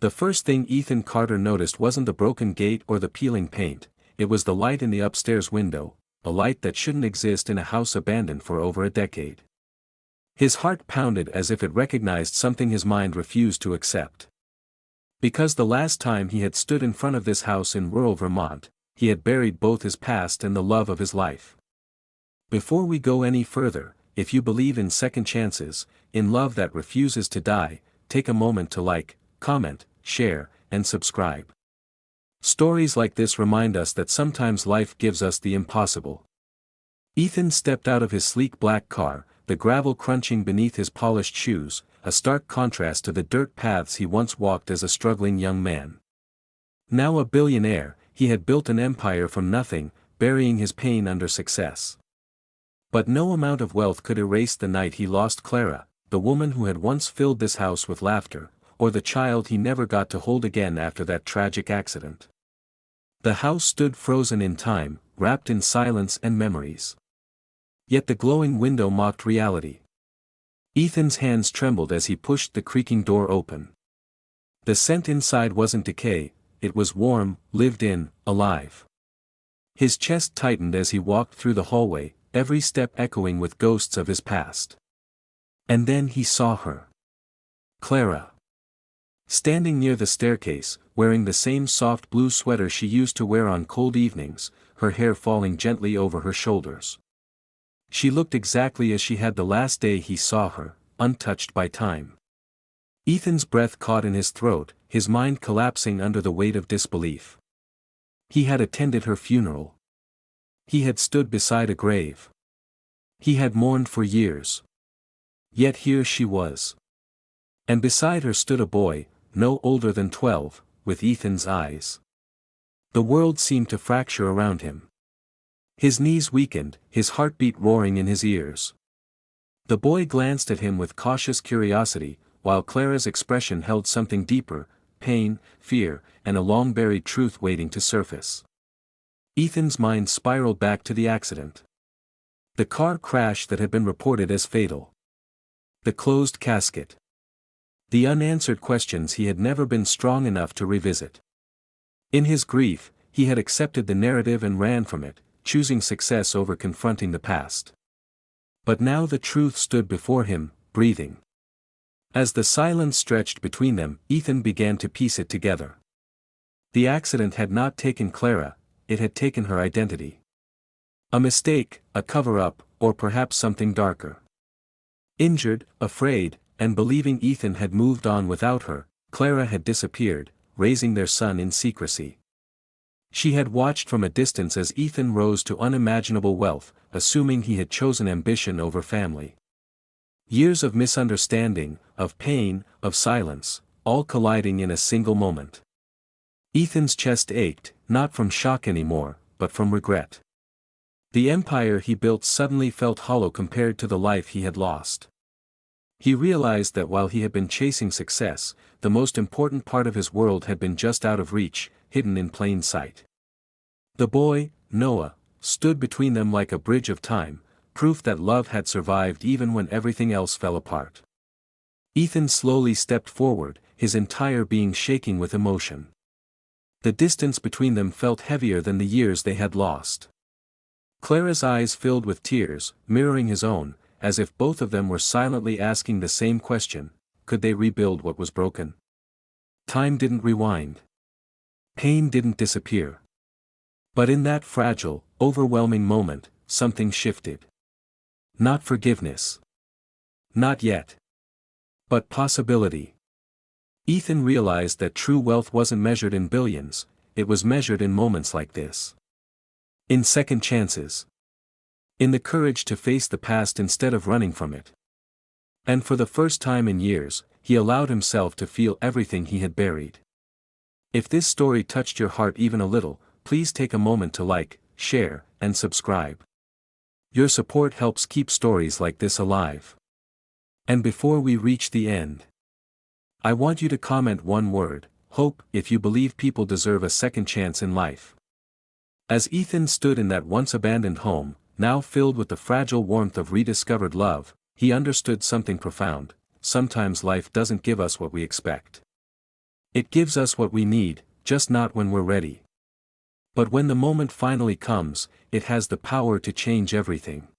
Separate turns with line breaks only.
The first thing Ethan Carter noticed wasn't the broken gate or the peeling paint, it was the light in the upstairs window, a light that shouldn't exist in a house abandoned for over a decade. His heart pounded as if it recognized something his mind refused to accept. Because the last time he had stood in front of this house in rural Vermont, he had buried both his past and the love of his life. Before we go any further, if you believe in second chances, in love that refuses to die, take a moment to like, comment, share, and subscribe. Stories like this remind us that sometimes life gives us the impossible. Ethan stepped out of his sleek black car, the gravel crunching beneath his polished shoes, a stark contrast to the dirt paths he once walked as a struggling young man. Now a billionaire, he had built an empire from nothing, burying his pain under success. But no amount of wealth could erase the night he lost Clara, the woman who had once filled this house with laughter, or the child he never got to hold again after that tragic accident. The house stood frozen in time, wrapped in silence and memories. Yet the glowing window mocked reality. Ethan's hands trembled as he pushed the creaking door open. The scent inside wasn't decay, it was warm, lived in, alive. His chest tightened as he walked through the hallway, every step echoing with ghosts of his past. And then he saw her. Clara. Standing near the staircase, wearing the same soft blue sweater she used to wear on cold evenings, her hair falling gently over her shoulders. She looked exactly as she had the last day he saw her, untouched by time. Ethan's breath caught in his throat, his mind collapsing under the weight of disbelief. He had attended her funeral. He had stood beside a grave. He had mourned for years. Yet here she was. And beside her stood a boy, no older than 12, with Ethan's eyes. The world seemed to fracture around him. His knees weakened, his heartbeat roaring in his ears. The boy glanced at him with cautious curiosity, while Clara's expression held something deeper, pain, fear, and a long-buried truth waiting to surface. Ethan's mind spiraled back to the accident. The car crash that had been reported as fatal. The closed casket. The unanswered questions he had never been strong enough to revisit. In his grief, he had accepted the narrative and ran from it, choosing success over confronting the past. But now the truth stood before him, breathing. As the silence stretched between them, Ethan began to piece it together. The accident had not taken Clara, it had taken her identity. A mistake, a cover-up, or perhaps something darker. Injured, afraid, and believing Ethan had moved on without her, Clara had disappeared, raising their son in secrecy. She had watched from a distance as Ethan rose to unimaginable wealth, assuming he had chosen ambition over family. Years of misunderstanding, of pain, of silence, all colliding in a single moment. Ethan's chest ached, not from shock anymore, but from regret. The empire he built suddenly felt hollow compared to the life he had lost. He realized that while he had been chasing success, the most important part of his world had been just out of reach, hidden in plain sight. The boy, Noah, stood between them like a bridge of time, proof that love had survived even when everything else fell apart. Ethan slowly stepped forward, his entire being shaking with emotion. The distance between them felt heavier than the years they had lost. Clara's eyes filled with tears, mirroring his own, as if both of them were silently asking the same question: could they rebuild what was broken? Time didn't rewind. Pain didn't disappear. But in that fragile, overwhelming moment, something shifted. Not forgiveness. Not yet. But possibility. Ethan realized that true wealth wasn't measured in billions, it was measured in moments like this. In second chances. In the courage to face the past instead of running from it. And for the first time in years, he allowed himself to feel everything he had buried. If this story touched your heart even a little, please take a moment to like, share, and subscribe. Your support helps keep stories like this alive. And before we reach the end, I want you to comment one word: hope, if you believe people deserve a second chance in life. As Ethan stood in that once abandoned home, now filled with the fragile warmth of rediscovered love, he understood something profound: sometimes life doesn't give us what we expect. It gives us what we need, just not when we're ready. But when the moment finally comes, it has the power to change everything.